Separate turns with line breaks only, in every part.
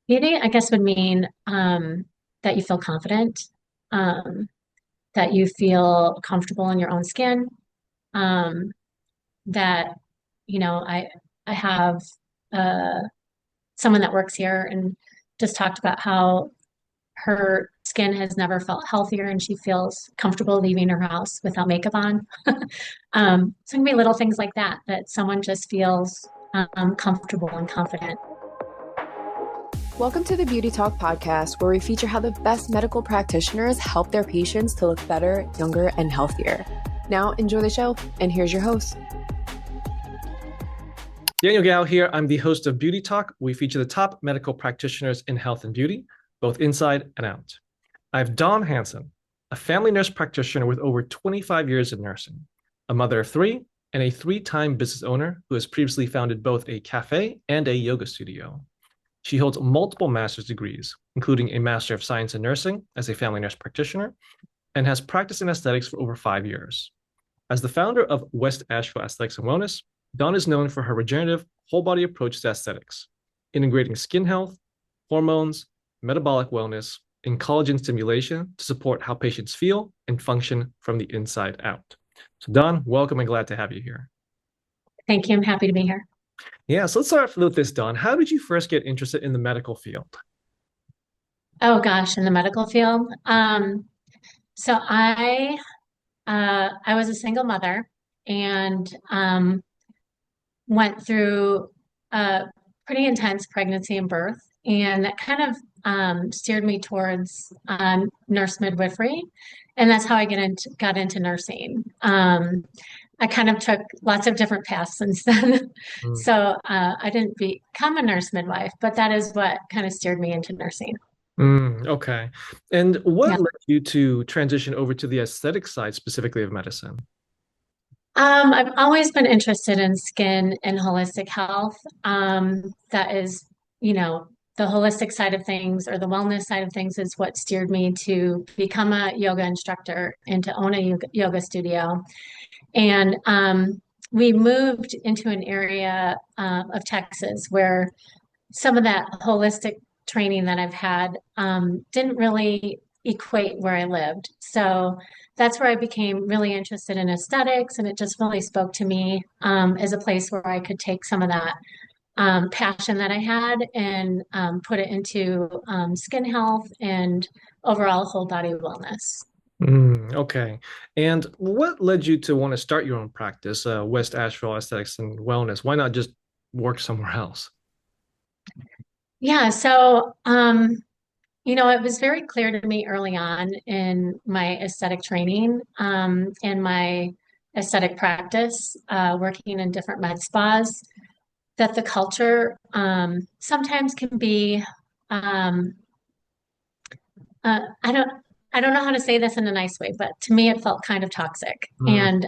Beauty, I guess, would mean that you feel confident, um, that you feel comfortable in your own skin, um, that, you know, I have uh, someone that works here and just talked about how her skin has never felt healthier and she feels comfortable leaving her house without makeup on. So it can be little things like that, that someone just feels comfortable and confident.
Welcome to the Beauty Talk podcast, where we feature how the best medical practitioners help their patients to look better, younger, and healthier. Now, enjoy the show, and here's your host.
Daniel Gao here. I'm the host of Beauty Talk. We feature the top medical practitioners in health and beauty, both inside and out. I have Dawn Hanson, a family nurse practitioner with over 25 years in nursing, a mother of three, and a three-time business owner who has previously founded both a cafe and a yoga studio. She holds multiple master's degrees, including a Master of Science in Nursing as a family nurse practitioner, and has practiced in aesthetics for over 5 years. As the founder of West Asheville Aesthetics and Wellness, Dawn is known for her regenerative, whole-body approach to aesthetics, integrating skin health, hormones, metabolic wellness, and collagen stimulation to support how patients feel and function from the inside out. So, Dawn, welcome and glad to have you here.
Thank you. I'm happy to be here.
Yeah, so let's start off with this, Dawn. How did you first get interested in the medical field?
Oh gosh, in the medical field. So I was a single mother and went through a pretty intense pregnancy and birth, and that kind of steered me towards nurse midwifery, and that's how I got into nursing. I kind of took lots of different paths since then.
Mm.
So I didn't become a nurse midwife, but that is what kind of steered me into nursing.
Okay. And what
Yeah.
led you to transition over to the aesthetic side, specifically of medicine?
I've always been interested in skin and holistic health. That is, you know, the holistic side of things or the wellness side of things is what steered me to become a yoga instructor and to own a yoga studio. And we moved into an area of Texas where some of that holistic training that I've had didn't really equate where I lived. So that's where I became really interested in aesthetics, and it just really spoke to me as a place where I could take some of that passion that I had and put it into skin health and overall whole body wellness.
Okay. And what led you to want to start your own practice, West Asheville Aesthetics and Wellness? Why not just work somewhere else?
Yeah, so it was very clear to me early on in my aesthetic training and my aesthetic practice, working in different med spas, that the culture sometimes can be um, I don't know how to say this in a nice way, but to me it felt kind of toxic.
Mm,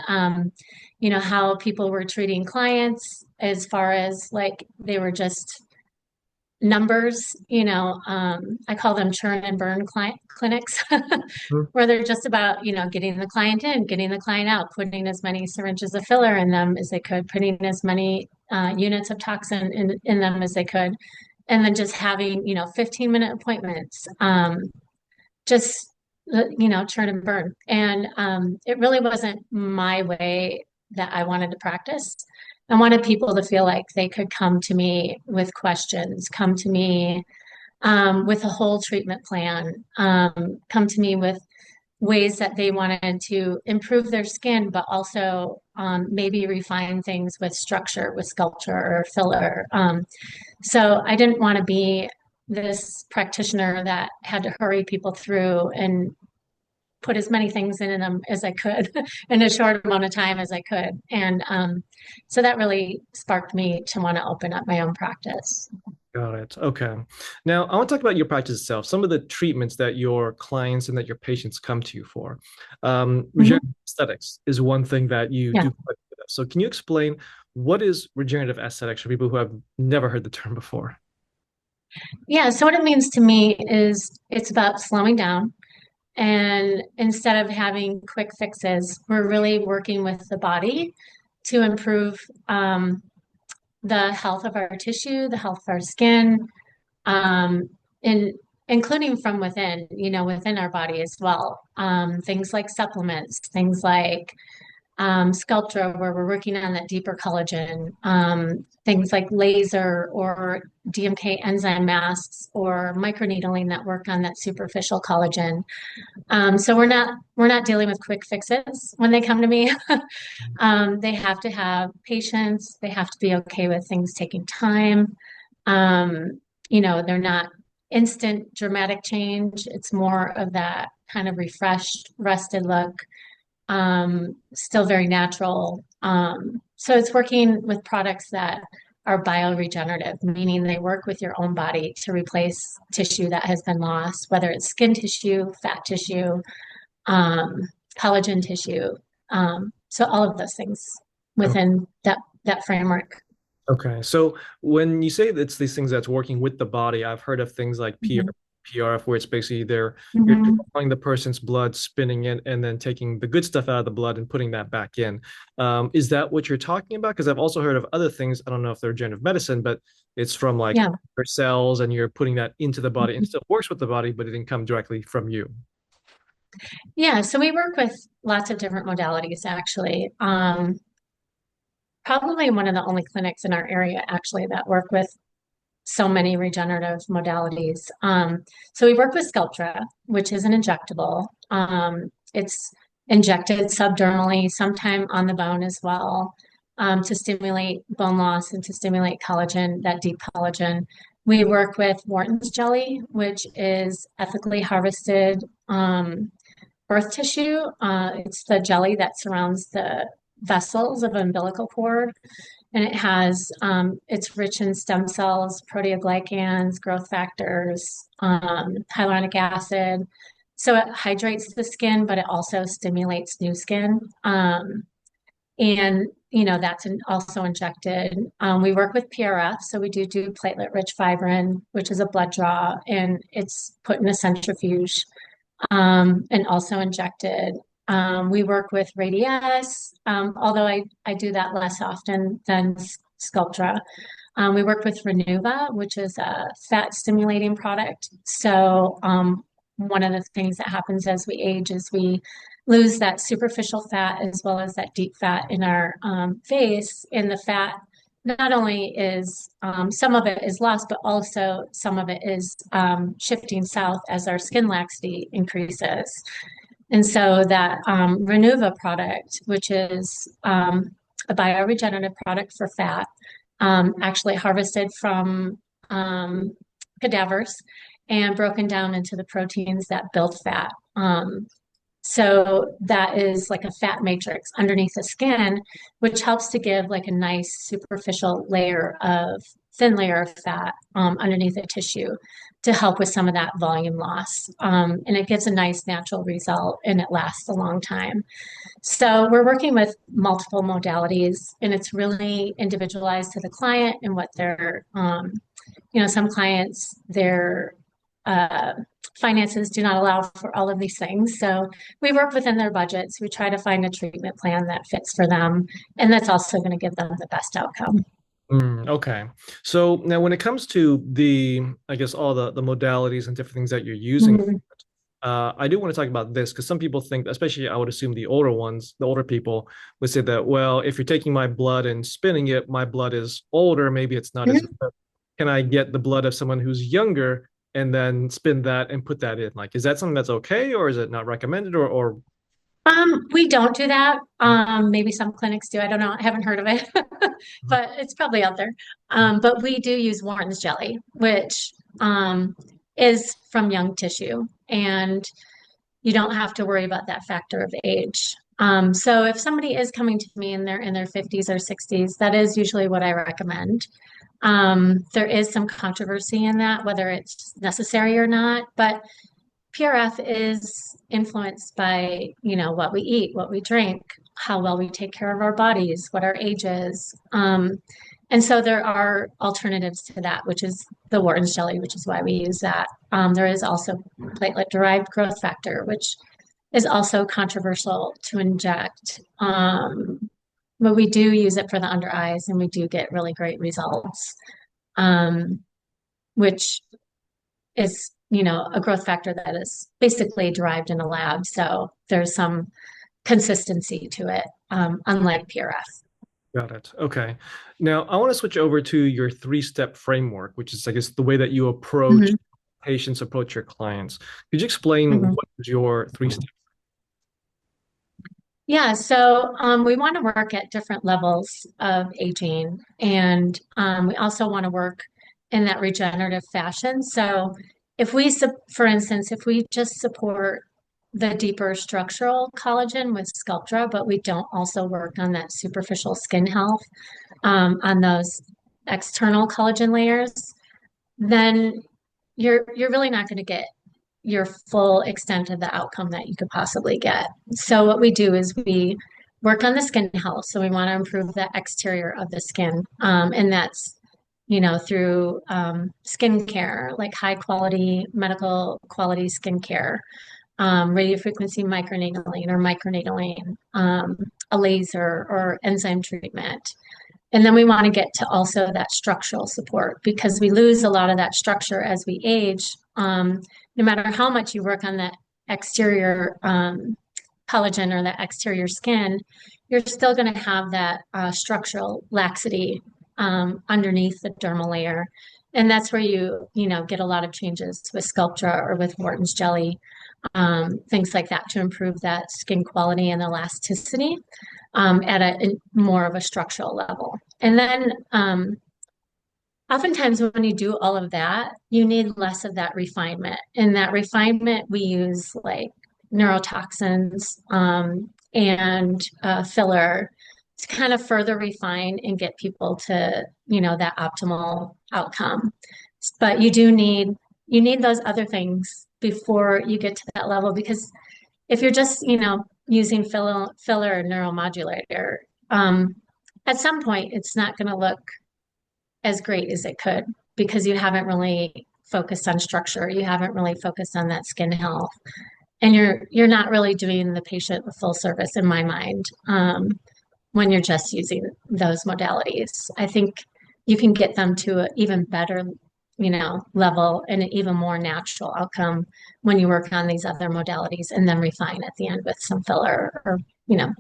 And how people were treating clients as far as like they were just numbers, I call them churn and burn client clinics,
mm,
where they're just about, getting the client in, getting the client out, putting as many syringes of filler in them as they could, putting as many units of toxin in them as they could, and then just having, 15-minute appointments, just, churn and burn. And it really wasn't my way that I wanted to practice. I wanted people to feel like they could come to me with questions, come to me with a whole treatment plan, come to me with ways that they wanted to improve their skin, but also maybe refine things with structure, with sculpture or filler. So I didn't want to be this practitioner that had to hurry people through and put as many things in them as I could in a short amount of time as I could. And so that really sparked me to want to open up my own practice.
got it. Okay. Now, I want to talk about your practice itself, some of the treatments that your clients and that your patients come to you for.
Mhm.
Regenerative aesthetics is one thing that you
Yeah.
do quite a bit of. So, can you explain what is regenerative aesthetics for people who have never heard the term before?
Yeah. So what it means to me is it's about slowing down. And instead of having quick fixes, we're really working with the body to improve the health of our tissue, the health of our skin, in including from within, within our body as well. Things like supplements, things like Sculptra, where we're working on that deeper collagen, things like laser or DMK enzyme masks or microneedling that work on that superficial collagen. So we're not dealing with quick fixes when they come to me. They have to have patience. They have to be okay with things taking time. They're not instant dramatic change. It's more of that kind of refreshed, rested look, still very natural. So it's working with products that are bioregenerative, meaning they work with your own body to replace tissue that has been lost, whether it's skin tissue, fat tissue, um, collagen tissue. So all of those things within that framework.
Okay. So when you say it's these things that's working with the body, I've heard of things like
Mhm.
PRF, where it's basically you're
Mhm.
drawing the person's blood, spinning it, and then taking the good stuff out of the blood and putting that back in. Is that what you're talking about? Because I've also heard of other things. I don't know if they're regenerative medicine, but it's from like
Yeah.
your cells, and you're putting that into the body, and still works with the body, but it didn't come directly from you.
Yeah. So we work with lots of different modalities, actually. Probably one of the only clinics in our area, actually, that work with so many regenerative modalities. So we work with Sculptra, which is an injectable. It's injected subdermally, sometime on the bone as well, to stimulate bone loss and to stimulate collagen, that deep collagen. We work with Wharton's jelly, which is ethically harvested birth tissue. It's the jelly that surrounds the vessels of umbilical cord, and it's rich in stem cells, proteoglycans, growth factors, hyaluronic acid. So it hydrates the skin, but it also stimulates new skin. And that's also injected. We work with PRF, so we do platelet-rich fibrin, which is a blood draw, and it's put in a centrifuge, and also injected. We work with Radius, although I do that less often than Sculptra. We work with Renuva, which is a fat stimulating product. So one of the things that happens as we age is we lose that superficial fat as well as that deep fat in our face. And the fat not only is some of it is lost, but also some of it is shifting south as our skin laxity increases. And so that Renuva product, which is a bioregenerative product for fat, actually harvested from cadavers and broken down into the proteins that build fat. So that is like a fat matrix underneath the skin, which helps to give like a nice superficial thin layer of fat underneath the tissue to help with some of that volume loss. And it gives a nice natural result and it lasts a long time. So we're working with multiple modalities and it's really individualized to the client and what some clients, their uh, finances do not allow for all of these things. So we work within their budgets. We try to find a treatment plan that fits for them and that's also going to give them the best outcome.
Okay. So now when it comes to I guess all the modalities and different things that you're using,
Mhm.
I do want to talk about this because some people think, especially I would assume the older ones, the older people would say that, well, if you're taking my blood and spinning it, my blood is older, maybe it's not as
Mhm.
good. Can I get the blood of someone who's younger and then spin that and put that in? Like, is that something that's okay, or is it not recommended, or
We don't do that. Maybe some clinics do. I don't know. I haven't heard of it, but it's probably out there. But we do use Warren's jelly, which is from young tissue, and you don't have to worry about that factor of age. So if somebody is coming to me and they're in their 50s or 60s, that is usually what I recommend. There is some controversy in that, whether it's necessary or not, but PRF is influenced by, what we eat, what we drink, how well we take care of our bodies, what our age is. And so there are alternatives to that, which is the Wharton's jelly, which is why we use that. There is also platelet-derived growth factor, which is also controversial to inject. But we do use it for the under eyes, and we do get really great results. Um, which is, a growth factor that is basically derived in a lab. So there's some consistency to it, unlike PRF.
Got it. Okay. Now, I want to switch over to your three-step framework, which is, I guess, the way that you approach
Mhm,
patients, approach your clients. Could you explain
mhm.
what is your three-step?
Yeah, so we want to work at different levels of aging, and we also want to work in that regenerative fashion. So, for instance, if we just support the deeper structural collagen with Sculptra, but we don't also work on that superficial skin health, on those external collagen layers, then you're really not going to get your full extent of the outcome that you could possibly get. So what we do is we work on the skin health. So we want to improve the exterior of the skin. And that's, through skincare, like high quality, medical quality skincare, radiofrequency microneedling or microneedling, a laser or enzyme treatment. And then we want to get to also that structural support because we lose a lot of that structure as we age. No matter how much you work on that exterior collagen or that exterior skin, you're still going to have that structural laxity underneath the dermal layer. And that's where you get a lot of changes with Sculptra or with Wharton's jelly, things like that to improve that skin quality and elasticity at more of a structural level. And then oftentimes when you do all of that, you need less of that refinement. In that refinement, we use like neurotoxins and filler to kind of further refine and get people to, that optimal outcome. But you need those other things before you get to that level because if you're just, using filler or neuromodulator, at some point it's not going to look as great as it could because you haven't really focused on structure, you haven't really focused on that skin health, and you're not really doing the patient a full service in my mind when you're just using those modalities. I think you can get them to an even better, level and an even more natural outcome when you work on these other modalities and then refine at the end with some filler or, yeah.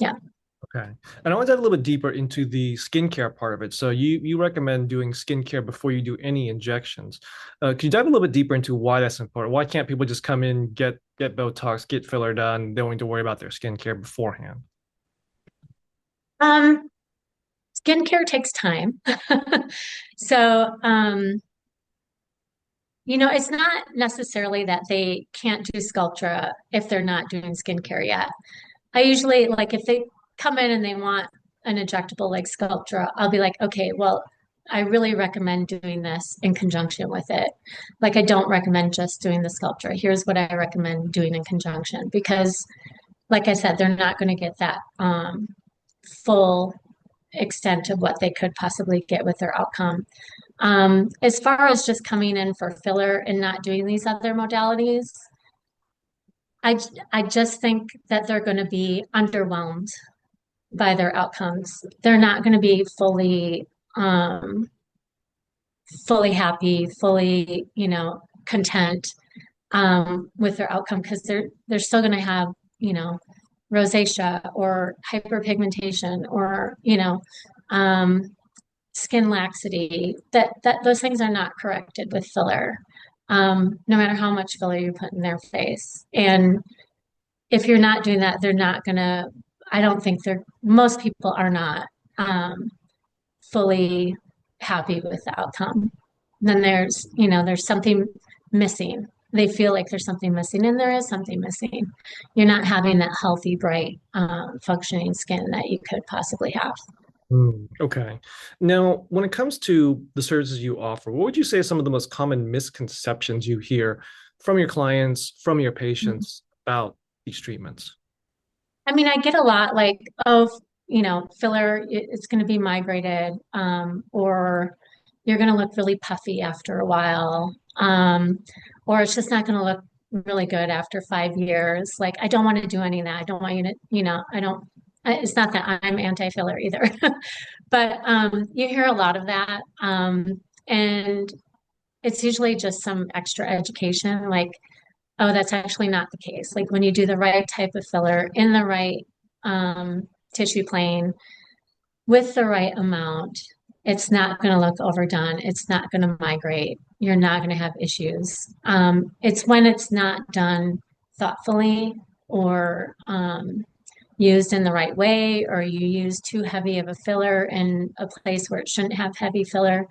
Okay. And I want to dive a little bit deeper into the skincare part of it. So you recommend doing skincare before you do any injections. Could you dive a little bit deeper into why that's important? Why can't people just come in, get Botox, get filler done, they don't need to worry about their skincare beforehand?
Um, Skincare takes time. So, it's not necessarily that they can't do Sculptra if they're not doing skincare yet. I usually like if they come in and they want an injectable like Sculptra, I'll be like, okay, well, I really recommend doing this in conjunction with it. Like I don't recommend just doing the Sculptra. Here's what I recommend doing in conjunction because, like I said, they're not going to get that full extent of what they could possibly get with their outcome. As far as just coming in for filler and not doing these other modalities, I just think that they're going to be underwhelmed by their outcomes. They're not going to be fully happy, fully, content with their outcome because they're still going to have, rosacea or hyperpigmentation or, um, skin laxity. That those things are not corrected with filler, no matter how much filler you put in their face. And if you're not doing that, they're not gonna, I don't think most people are not fully happy with the outcome. Then there's something missing. They feel like there's something missing, and there is something missing. You're not having that healthy, bright, functioning skin that you could possibly have.
Okay. Now, when it comes to the services you offer, what would you say are some of the most common misconceptions you hear from your clients, from your patients about these treatments?
I mean, I get a lot like, oh, filler, it's going to be migrated, or you're going to look really puffy after a while, or it's just not going to look really good after 5 years. Like, I don't want to do any of that. I don't want you to, I don't, it's not that I'm anti-filler either, but you hear a lot of that. And it's usually just some extra education, like, oh, that's actually not the case. Like when you do the right type of filler in the right tissue plane with the right amount, it's not going to look overdone. It's not going to migrate. You're not going to have issues. It's when it's not done thoughtfully or used in the right way, or you use too heavy of a filler in a place where it shouldn't have heavy filler.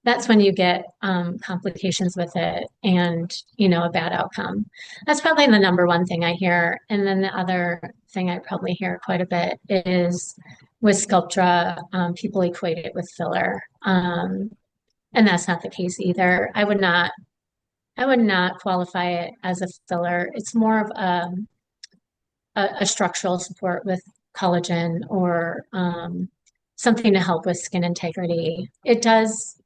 That's when you get complications with it and, a bad outcome. That's probably the number one thing I hear. And then the other thing I probably hear quite a bit is with Sculptra, people equate it with filler. And that's not the case either. I would not qualify it as a filler. It's more of a structural support with collagen or something to help with skin integrity. It does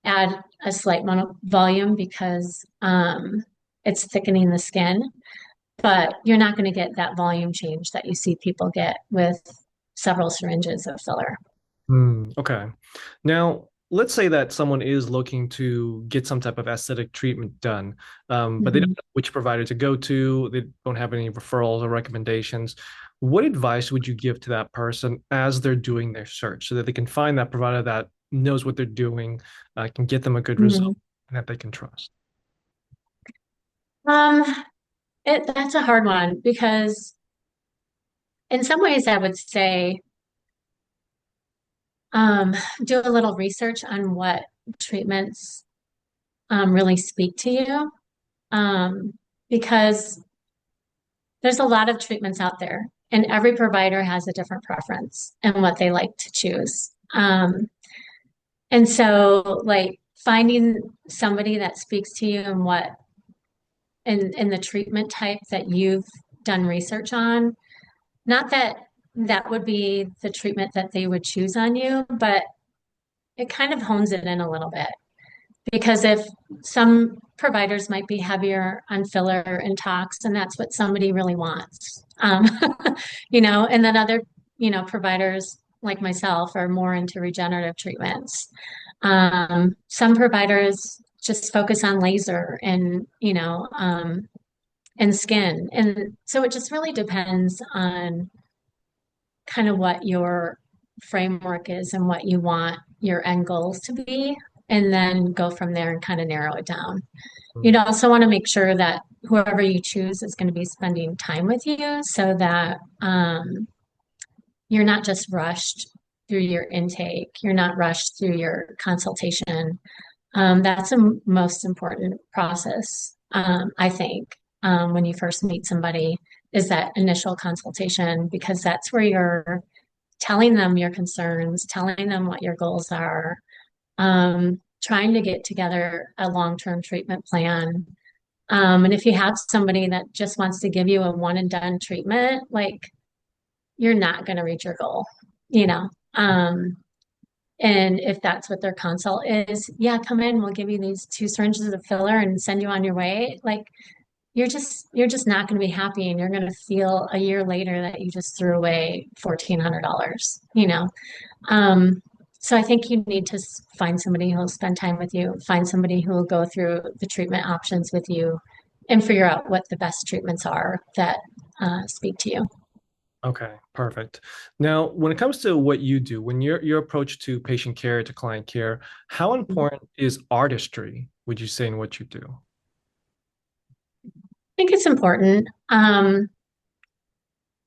add a slight volume because it's thickening the skin, but you're not going to get that volume change that you see people get with several syringes of filler.
Okay. Now, let's say that someone is looking to get some type of aesthetic treatment done, but they don't
Mhm.
know which provider to go to. They don't have any referrals or recommendations. What advice would you give to that person as they're doing their search so that they can find that provider that knows what they're doing, can get them a good result,
Mhm.
and that they can trust?
Um, that's a hard one because in some ways I would say um, do a little research on what treatments really speak to you um, because there's a lot of treatments out there, and every provider has a different preference and what they like to choose. And so, like, finding somebody that speaks to you and what in the treatment type that you've done research on, not that that would be the treatment that they would choose on you, but it kind of hones it in a little bit. Because if some providers might be heavier on filler and tox, and that's what somebody really wants, and then other, providers like myself are more into regenerative treatments. Some providers just focus on laser and skin. And so it just really depends on kind of what your framework is and what you want your end goals to be, and then go from there and kind of narrow it down.
Mm.
You'd also want to make sure that whoever you choose is going to be spending time with you so that you're not just rushed through your intake, you're not rushed through your consultation. That's the most important process, I think, when you first meet somebody, is that initial consultation, because that's where you're telling them your concerns, telling them what your goals are, trying to get together a long-term treatment plan. And if you have somebody that just wants to give you a one and done treatment, like you're not going to reach your goal, you know. And if that's what their consult is, yeah, come in, we'll give you these 2 syringes of filler and send you on your way. Like you're just not going to be happy, and you're going to feel a year later that you just threw away $1,400, you know. Um, so I think you need to find somebody who will spend time with you, find somebody who will go through the treatment options with you, and figure out what the best treatments are that speak to you.
Okay, perfect. Now, when it comes to what you do, when your approach to patient care, to client care, how important is artistry, would you say, in what you do?
I think it's important. In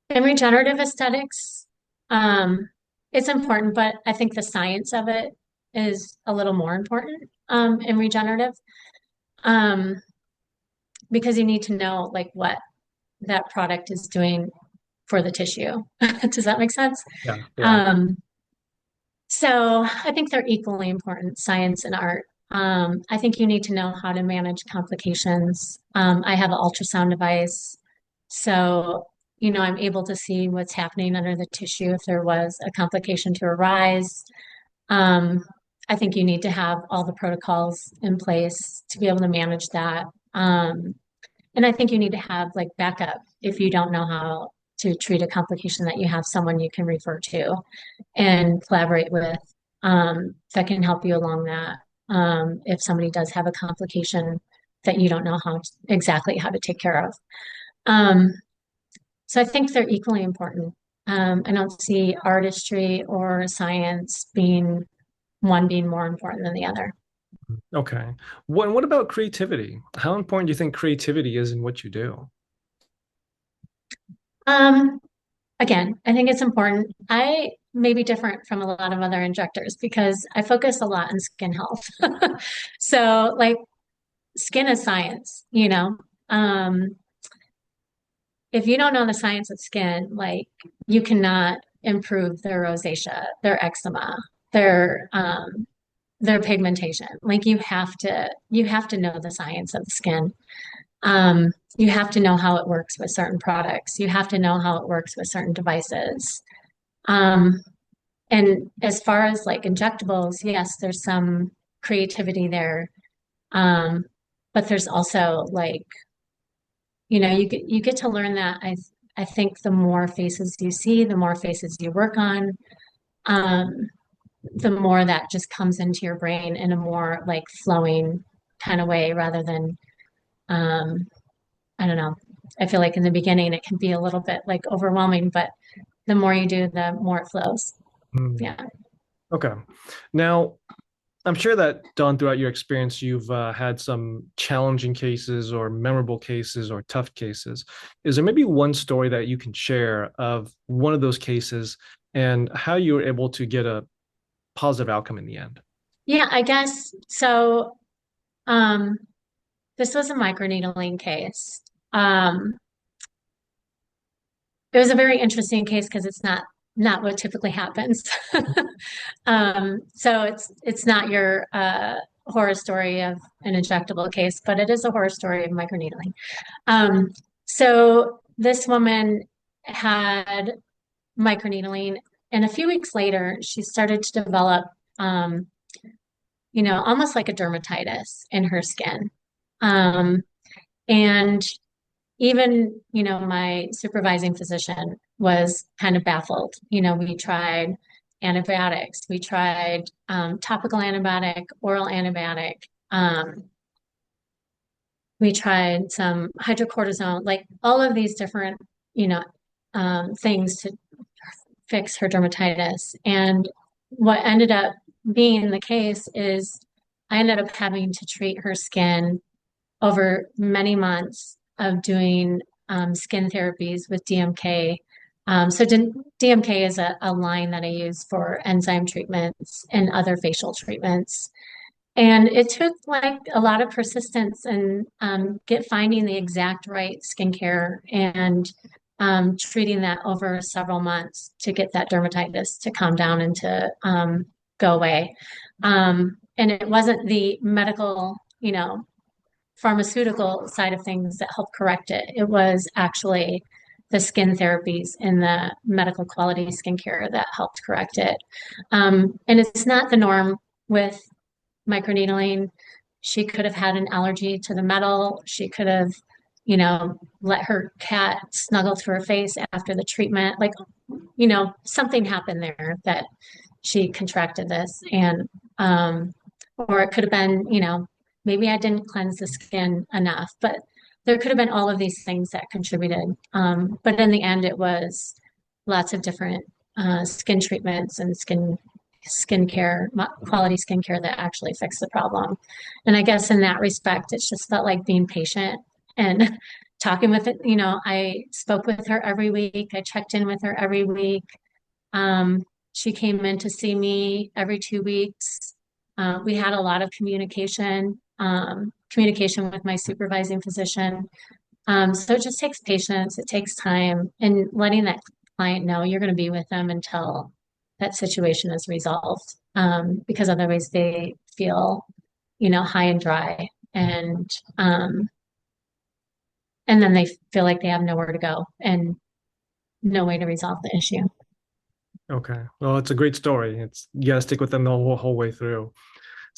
regenerative aesthetics, um, it's important, but I think the science of it is a little more important in regenerative, um, because you need to know like what that product is doing for the tissue. Does that make sense?
Yeah, yeah.
Um, so I think they're equally important, science and art. I think you need to know how to manage complications. I have an ultrasound device, so I'm able to see what's happening under the tissue if there was a complication to arise. Um, I think you need to have all the protocols in place to be able to manage that. And I think you need to have like backup if you don't know how to treat a complication, that you have someone you can refer to and collaborate with that can help you along that. if somebody does have a complication that you don't know exactly how to take care of. Um, so I think they're equally important. I don't see artistry or science being one being more important than the other.
Okay. What about creativity? How important do you think creativity is in what you do?
Um, Again, I think it's important. I may be different from a lot of other injectors because I focus a lot on skin health. So, like, skin is science, you know. Um, if you don't know the science of skin, like, you cannot improve their rosacea, their eczema, their their pigmentation. Like, you have to know the science of the skin. You have to know how it works with certain products. You have to know how it works with certain devices. Um, And as far as like injectables, yes, there's some creativity there. Um, but there's also like, you get to learn that I think the more faces you see, the more faces you work on, um, the more that just comes into your brain in a more like flowing kind of way rather than um, I don't know. I feel like in the beginning it can be a little bit like overwhelming, but the more you do, the more it flows.
Hmm.
Yeah.
Okay. Now, I'm sure that, Don, throughout your experience, you've had some challenging cases or memorable cases or tough cases. Is there maybe one story that you can share of one of those cases and how you were able to get a positive outcome in the end?
Yeah, I guess so. Um, this was a microneedling case. Um, it was a very interesting case because it's not what typically happens. So it's not your horror story of an injectable case, but it is a horror story of microneedling. Um, so this woman had microneedling, and a few weeks later, she started to develop, um, almost like a dermatitis in her skin. Um, and even, my supervising physician was kind of baffled. We tried antibiotics, we tried topical antibiotic, oral antibiotic, we tried some hydrocortisone, like all of these different, you know, things to fix her dermatitis. And what ended up being the case is I ended up having to treat her skin over many months of doing skin therapies with DMK. So DMK is a line that I use for enzyme treatments and other facial treatments. And it took like a lot of persistence and get finding the exact right skincare and treating that over several months to get that dermatitis to calm down and to go away. And it wasn't the medical, pharmaceutical side of things that helped correct it. It was actually the skin therapies and the medical quality skincare that helped correct it. And it's not the norm with microneedling. She could have had an allergy to the metal. She could have, let her cat snuggle to her face after the treatment. Like, something happened there that she contracted this. And, or it could have been, maybe I didn't cleanse the skin enough, but there could have been all of these things that contributed. But in the end, it was lots of different skin treatments and skincare, quality skincare that actually fixed the problem. And I guess in that respect, it's just felt like being patient and talking with it. I spoke with her every week. I checked in with her every week. She came in to see me every 2 weeks. We had a lot of communication with my supervising physician. So it just takes patience, it takes time, and letting that client know you're going to be with them until that situation is resolved. Because otherwise they feel, high and dry, um, and then they feel like they have nowhere to go and no way to resolve the issue.
Okay. Well, it's a great story. You got to stick with them the whole way through.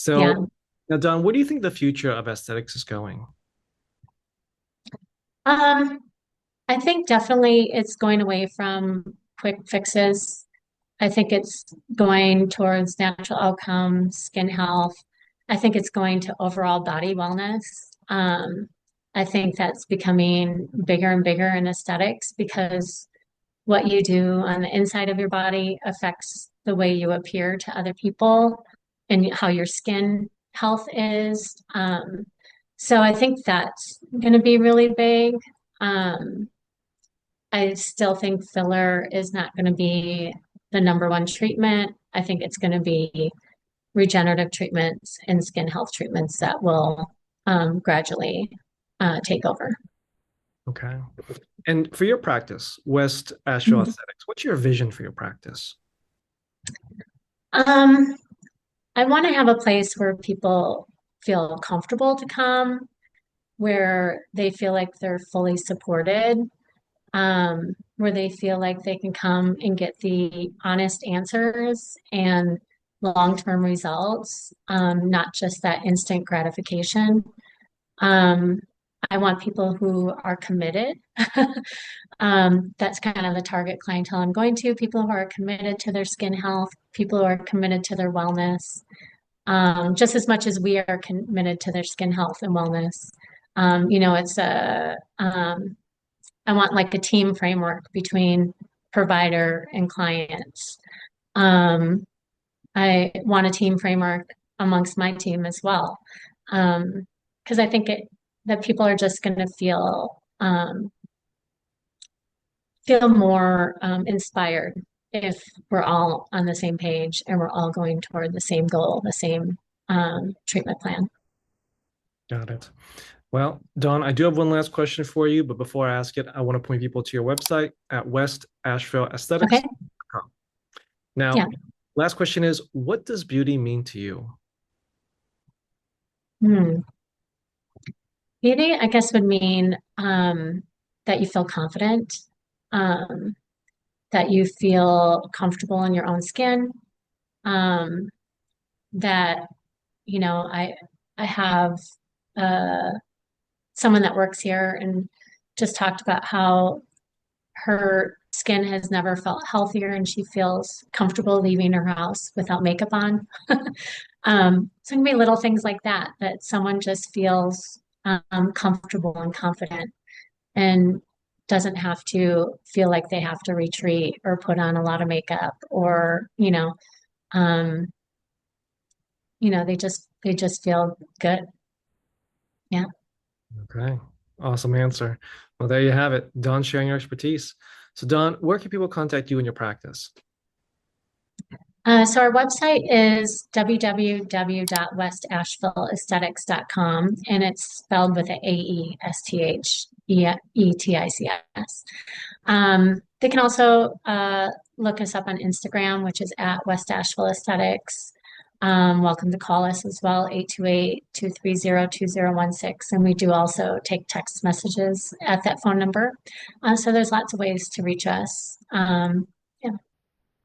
Yeah.
So now, Don, where do you think the future of aesthetics is going?
Um, I think definitely it's going away from quick fixes. I think it's going towards natural outcomes, skin health. I think it's going to overall body wellness. I think that's becoming bigger and bigger in aesthetics because what you do on the inside of your body affects the way you appear to other people and how your skin health is. So I think that's going to be really big. Um, I still think filler is not going to be the number one treatment. I think it's going to be regenerative treatments and skin health treatments that will gradually take over.
Okay. And for your practice, West Asheville Aesthetics, what's your vision for your practice?
Um, I want to have a place where people feel comfortable to come, where they feel like they're fully supported, where they feel like they can come and get the honest answers and long-term results, not just that instant gratification. Um, I want people who are committed. That's kind of the target clientele I'm going to, people who are committed to their skin health, people who are committed to their wellness, just as much as we are committed to their skin health and wellness. It's I want like a team framework between provider and clients. Um, I want a team framework amongst my team as well. Because I think that people are just going to feel more inspired if we're all on the same page and we're all going toward the same goal, the same treatment plan.
Got it. Well, Dawn, I do have one last question for you, but before I ask it, I want to point people to your website at
Okay.
westashevilleaesthetics.com. Now,
Yeah.
last question is, what does beauty mean to you?
Beauty, I guess, would mean that you feel confident, um, that you feel comfortable in your own skin, um, that, I have uh, someone that works here and just talked about how her skin has never felt healthier and she feels comfortable leaving her house without makeup on. So it can be little things like that, that someone just feels comfortable and confident and doesn't have to feel like they have to retreat or put on a lot of makeup or, um, they just feel good. Yeah.
Okay. Awesome answer. Well, there you have it. Dawn sharing your expertise. So, Dawn, where can people contact you in your practice?
So our website is www.westashevilleaesthetics.com, and it's spelled with an AESTHETICS. They can also look us up on Instagram, which is at West Asheville Aesthetics. Welcome to call us as well, 828-230-2016. And we do also take text messages at that phone number. So there's lots of ways to reach us. Yeah.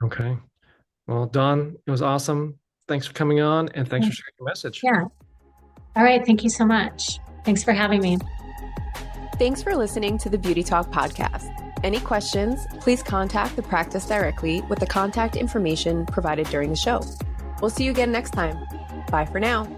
Okay. Well, Dawn, it was awesome. Thanks for coming on and thanks for sharing your message.
Yeah. All right. Thank you so much. Thanks for having me.
Thanks for listening to the Beauty Talk podcast. Any questions, please contact the practice directly with the contact information provided during the show. We'll see you again next time. Bye for now.